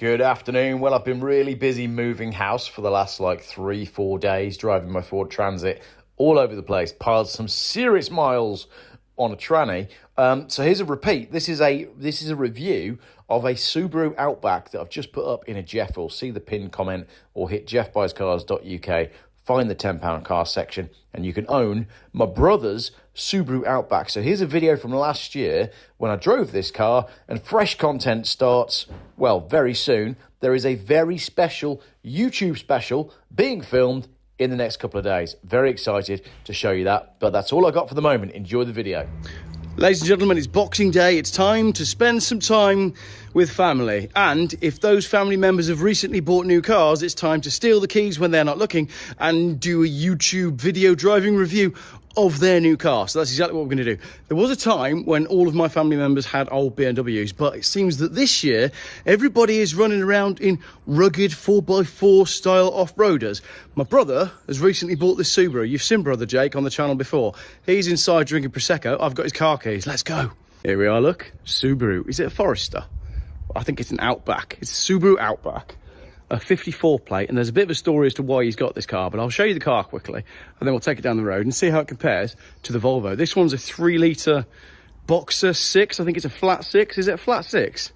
Good afternoon. Well, I've been really busy moving house for the last like 3-4 days, driving my Ford Transit all over the place, piled some serious miles on a tranny. So here's a repeat. This is a review of a Subaru Outback that I've just put up in a Geoff. Or see the pinned comment or hit geoffbuyscars.uk, find the £10 car section, and you can own my brother's Subaru Outback. So here's a video from last year when I drove this car, and fresh content starts, well, very soon. There is a very special YouTube special being filmed in the next couple of days. Very excited to show you that, but that's all I got for the moment. Enjoy the video. Ladies and gentlemen, it's Boxing Day. It's time to spend some time with family. And if those family members have recently bought new cars, it's time to steal the keys when they're not looking and do a YouTube video driving review of their new car. So that's exactly what we're going to do. There was a time when all of my family members had old BMWs, but it seems that this year everybody is running around in rugged 4x4 style off-roaders. My brother has recently bought this Subaru. You've seen brother Jake on the channel before. He's inside drinking Prosecco. I've got his car keys. Let's go. Here we are, look. Subaru. Is it a Forester? I think it's an Outback. It's a Subaru Outback. A 54 plate, and there's a bit of a story as to why he's got this car, but I'll show you the car quickly and then we'll take it down the road and see how it compares to the Volvo. This one's a 3-litre Boxer 6. I think it's a flat 6. Is it a flat 6?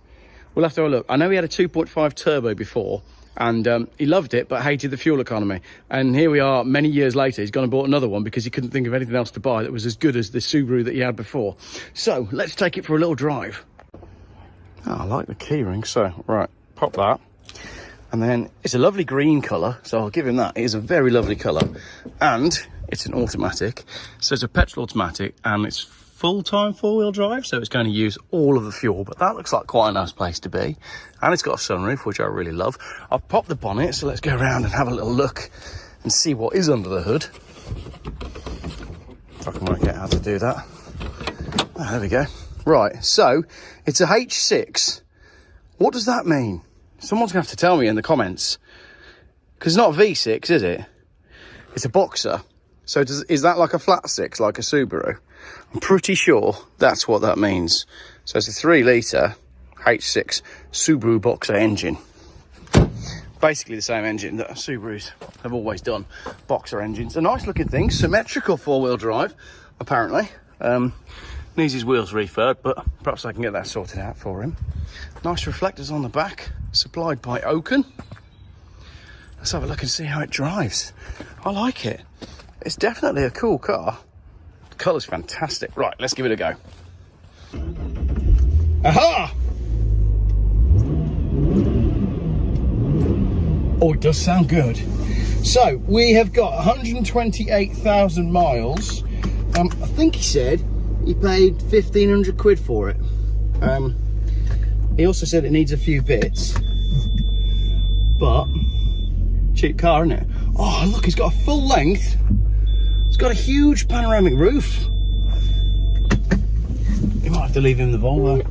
We'll have to have a look. I know he had a 2.5 turbo before, and he loved it but hated the fuel economy, and here we are many years later. He's gone and bought another one because he couldn't think of anything else to buy that was as good as the Subaru that he had before. So let's take it for a little drive. Oh, I like the keyring. So right, pop that. And then it's a lovely green colour, so I'll give him that. It is a very lovely colour. And it's an automatic. So it's a petrol automatic, and it's full-time four-wheel drive, so it's going to use all of the fuel. But that looks like quite a nice place to be. And it's got a sunroof, which I really love. I've popped the bonnet, so let's go around and have a little look and see what is under the hood. If I can work out how to do that. Oh, there we go. Right, so it's a H6. What does that mean? Someone's going to have to tell me in the comments, because it's not a V6, is it? It's a Boxer. So is that like a flat 6, like a Subaru? I'm pretty sure that's what that means. So it's a 3-litre H6 Subaru Boxer engine. Basically the same engine that Subarus have always done. Boxer engines. A nice looking thing, symmetrical 4-wheel drive, apparently. Needs his wheels refurb, but perhaps I can get that sorted out for him. Nice reflectors on the back, supplied by Oaken. Let's have a look and see how it drives. I like it. It's definitely a cool car. The colour's fantastic. Right, let's give it a go. Aha! Oh, it does sound good. So, we have got 128,000 miles. I think he said he paid 1,500 quid for it. He also said it needs a few bits, but cheap car, isn't it? Oh, look, it's got a full length. It's got a huge panoramic roof. You might have to leave him the Volvo.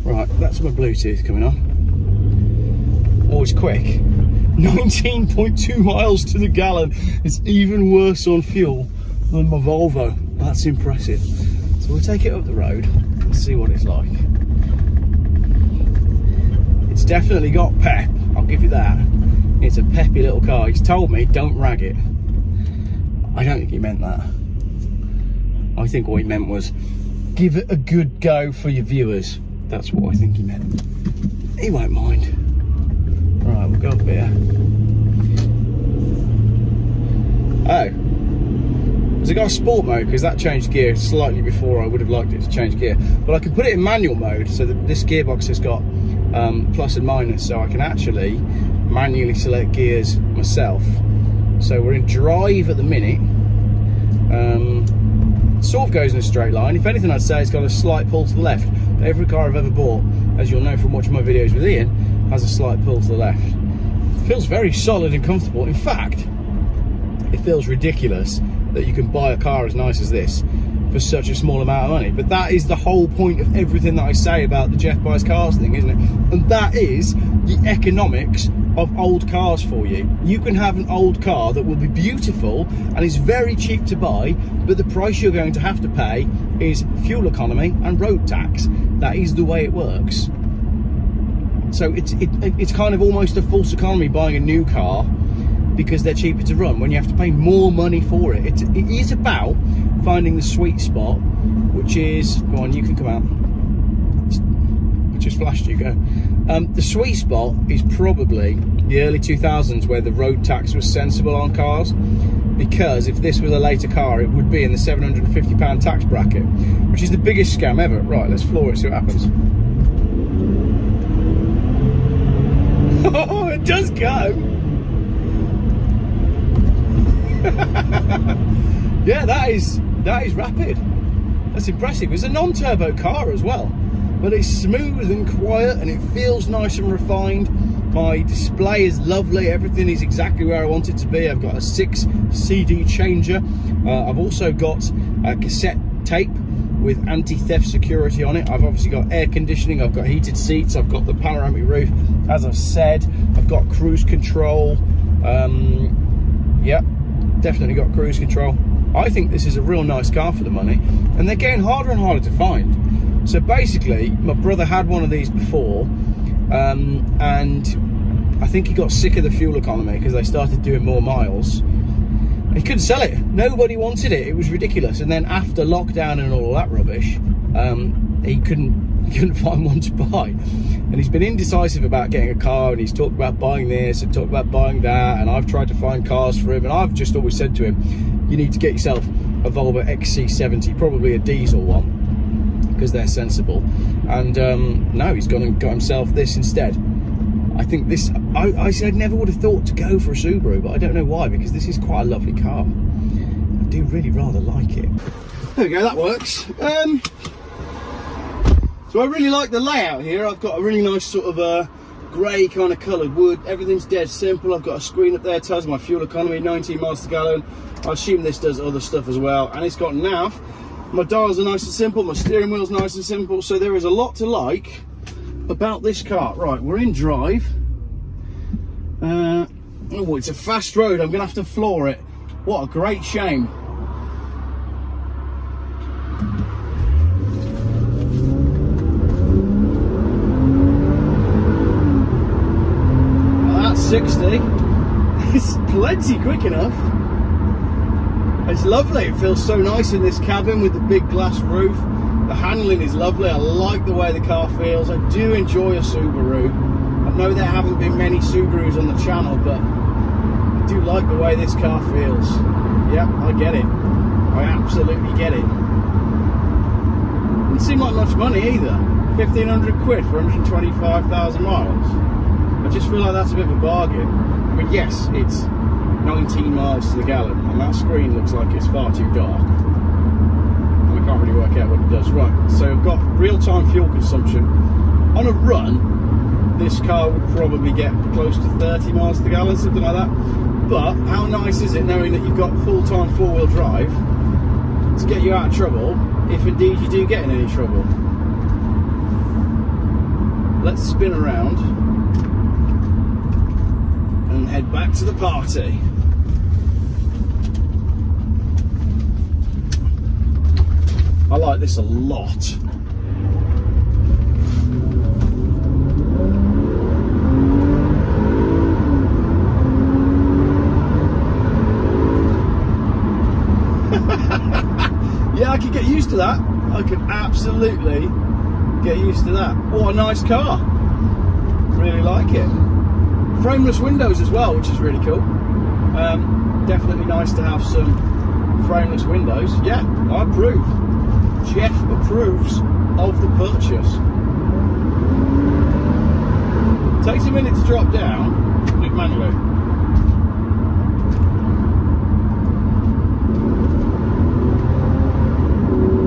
Right, that's my Bluetooth coming on. Oh, it's quick. 19.2 miles to the gallon. It's even worse on fuel than my Volvo. That's impressive. So we'll take it up the road and see what it's like. It's definitely got pep, I'll give you that. It's a peppy little car. He's told me don't rag it. I don't think he meant that. I think what he meant was give it a good go for your viewers. That's what I think he meant. He won't mind. Right, we'll go up here. Oh. Has it got a sport mode? Because that changed gear slightly before I would have liked it to change gear. But I can put it in manual mode, so that this gearbox has got plus and minus, so I can actually manually select gears myself. So we're in drive at the minute. Sort of goes in a straight line. If anything, I'd say it's got a slight pull to the left. Every car I've ever bought, as you'll know from watching my videos with Ian, has a slight pull to the left. It feels very solid and comfortable. In fact, it feels ridiculous that you can buy a car as nice as this for such a small amount of money. But that is the whole point of everything that I say about the Geoff Buys Cars thing, isn't it? And that is the economics of old cars for you. You can have an old car that will be beautiful and is very cheap to buy, but the price you're going to have to pay is fuel economy and road tax. That is the way it works. So it's kind of almost a false economy buying a new car because they're cheaper to run when you have to pay more money for it. It is about finding the sweet spot, which is, go on, you can come out. I just flashed you, go. The sweet spot is probably the early 2000s, where the road tax was sensible on cars, because if this was a later car, it would be in the £750 tax bracket, which is the biggest scam ever. Right, let's floor it, see what happens. Oh, it does go. Yeah, that is rapid. That's impressive. It's a non-turbo car as well, but it's smooth and quiet, and it feels nice and refined. My display is lovely. Everything is exactly where I want it to be. I've got a 6 CD changer. I've also got a cassette tape with anti-theft security on it. I've obviously got air conditioning. I've got heated seats. I've got the panoramic roof, as I've said. I've got cruise control. Yeah, definitely got cruise control. I think this is a real nice car for the money, and they're getting harder and harder to find. So basically, my brother had one of these before, and I think he got sick of the fuel economy because they started doing more miles. He couldn't sell it. Nobody wanted it. It was ridiculous. And then after lockdown and all that rubbish, he couldn't find one to buy. And he's been indecisive about getting a car, and he's talked about buying this and talked about buying that, and I've tried to find cars for him, and I've just always said to him, you need to get yourself a Volvo XC70, probably a diesel one, because they're sensible. And no, he's gone and got himself this instead. I think this, I never would have thought to go for a Subaru, but I don't know why, because this is quite a lovely car. I do really rather like it. There we go, that works. So I really like the layout here. I've got a really nice sort of grey kind of coloured wood. Everything's dead simple. I've got a screen up there, tells my fuel economy, 19 miles per gallon. I assume this does other stuff as well. And it's got nav. My dials are nice and simple. My steering wheel's nice and simple. So there is a lot to like about this car. Right, we're in drive. Oh, it's a fast road. I'm gonna have to floor it. What a great shame. Well, that's 60. It's plenty quick enough. It's lovely. It feels so nice in this cabin with the big glass roof. The handling is lovely. I like the way the car feels. I do enjoy a Subaru. I know there haven't been many Subarus on the channel, but I do like the way this car feels. Yep, I get it. I absolutely get it. Doesn't seem like much money either. 1,500 quid for 125,000 miles. I just feel like that's a bit of a bargain. I mean, yes, it's 19 miles to the gallon, and that screen looks like it's far too dark. And I can't really work out what it does. Right, so I've got real-time fuel consumption. On a run, this car would probably get close to 30 miles to the gallon, something like that. But how nice is it knowing that you've got full-time four-wheel drive to get you out of trouble, if indeed you do get in any trouble. Let's spin around and head back to the party. I like this a lot. Yeah, I could get used to that. I could absolutely get used to that. What a nice car. Really like it. Frameless windows as well, which is really cool. Definitely nice to have some frameless windows. Yeah, I approve. Geoff approves of the purchase. Takes a minute to drop down. Do it manually.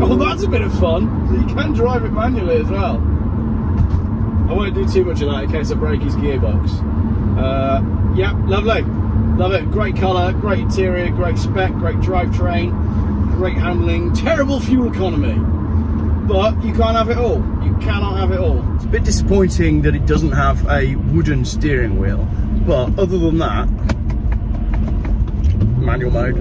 Oh, that's a bit of fun. So you can drive it manually as well. I won't do too much of that in case I break his gearbox. Yeah, lovely. Love it. Great colour, great interior, great spec, great drivetrain, great handling, terrible fuel economy. But you can't have it all. You cannot have it all. It's a bit disappointing that it doesn't have a wooden steering wheel. But other than that, manual mode.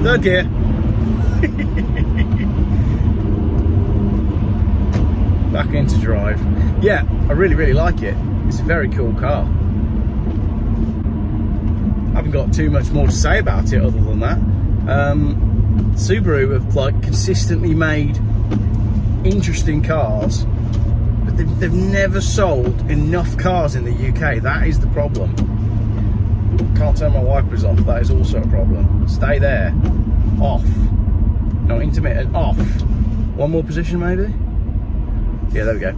Third gear. back into drive. Yeah, I really like it. It's a very cool car. I haven't got too much more to say about it other than that. Subaru have like consistently made interesting cars, but they've never sold enough cars in the UK. That is the problem. Can't turn my wipers off. That is also a problem. Stay there. Off. No, intermittent. Off. One more position maybe. Yeah, there we go.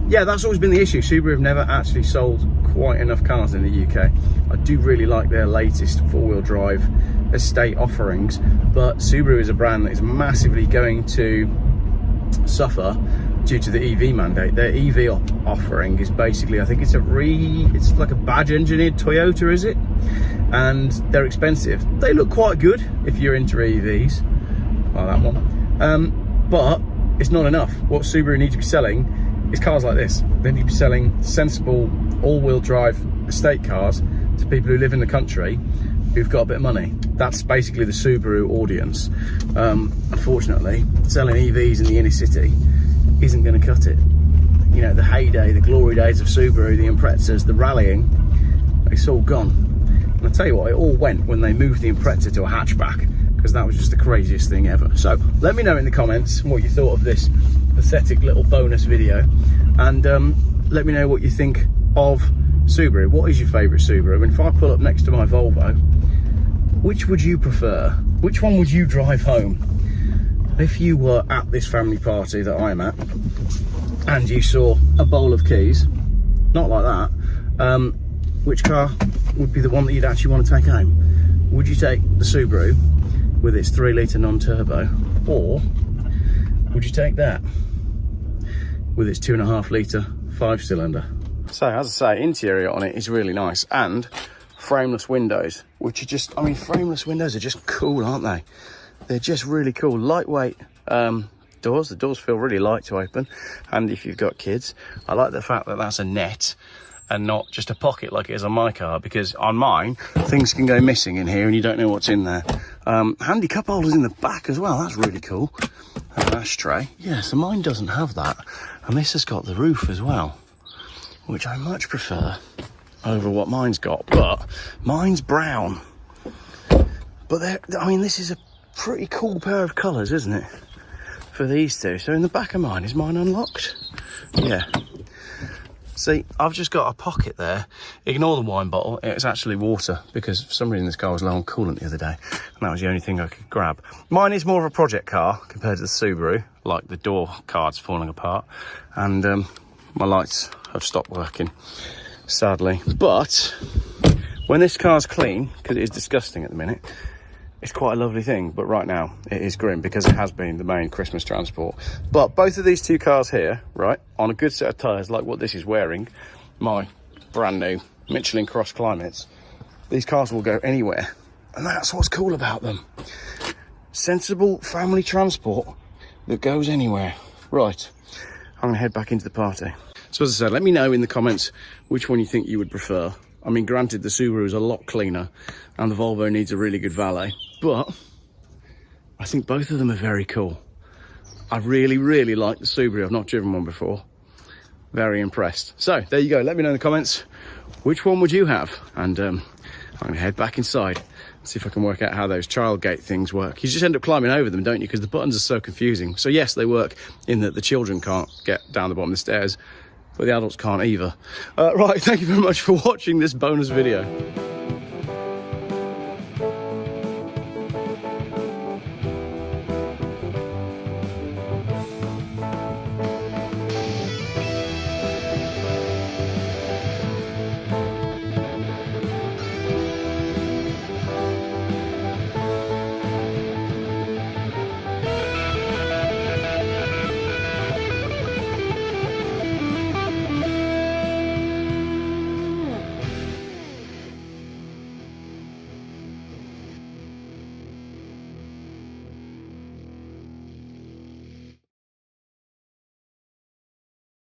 Yeah, that's always been the issue. Subaru have never actually sold quite enough cars in the UK. I do really like their latest four-wheel drive estate offerings, but Subaru is a brand that is massively going to suffer due to the EV mandate. Their EV offering is basically, I think it's like a badge engineered Toyota, is it? And they're expensive. They look quite good if you're into EVs, like that one. But it's not enough. What Subaru need to be selling is cars like this. They need to be selling sensible all-wheel drive estate cars to people who live in the country who've got a bit of money. That's basically the Subaru audience. Unfortunately, selling EVs in the inner city isn't going to cut it. You know, the heyday, the glory days of Subaru, the Imprezas, the rallying, it's all gone. And I'll tell you what, it all went when they moved the Impreza to a hatchback, because that was just the craziest thing ever. So let me know in the comments what you thought of this pathetic little bonus video, and let me know what you think of Subaru. What is your favourite Subaru? And if I pull up next to my Volvo, which would you prefer? Which one would you drive home? If you were at this family party that I'm at and you saw a bowl of keys, not like that, which car would be the one that you'd actually want to take home? Would you take the Subaru with its 3-litre non-turbo, or would you take that with its 2.5-litre 5-cylinder? So as I say, interior on it is really nice, and frameless windows, which are just, I mean, frameless windows are just cool, aren't they? They're just really cool. Lightweight doors. The doors feel really light to open, and if you've got kids, I like the fact that that's a net and not just a pocket like it is on my car, because on mine things can go missing in here and you don't know what's in there. Handy cup holders in the back as well, that's really cool. An ashtray, yeah, so mine doesn't have that, and this has got the roof as well, which I much prefer over what mine's got, but mine's brown. But I mean, this is a pretty cool pair of colours, isn't it, for these two? So in the back of mine, is mine unlocked? Yeah. See, I've just got a pocket there. Ignore the wine bottle, it's actually water, because for some reason this car was low on coolant the other day, and that was the only thing I could grab. Mine is more of a project car compared to the Subaru, like the door card's falling apart, and my lights have stopped working, sadly. But when this car's clean, because it is disgusting at the minute, it's quite a lovely thing, but right now it is grim because it has been the main Christmas transport. But both of these two cars here, right, on a good set of tyres like what this is wearing, my brand new Michelin Cross Climates, these cars will go anywhere, and that's what's cool about them. Sensible family transport that goes anywhere. Right, I'm gonna head back into the party. So as I said, let me know in the comments which one you think you would prefer. I mean, granted, the Subaru is a lot cleaner and the Volvo needs a really good valet, but I think both of them are very cool. I really like the Subaru. I've not driven one before. Very impressed. So there you go. Let me know in the comments, which one would you have? And I'm gonna head back inside and see if I can work out how those child gate things work. You just end up climbing over them, don't you? Because the buttons are so confusing. So yes, they work in that the children can't get down the bottom of the stairs, but the adults can't either. Right, thank you very much for watching this bonus video.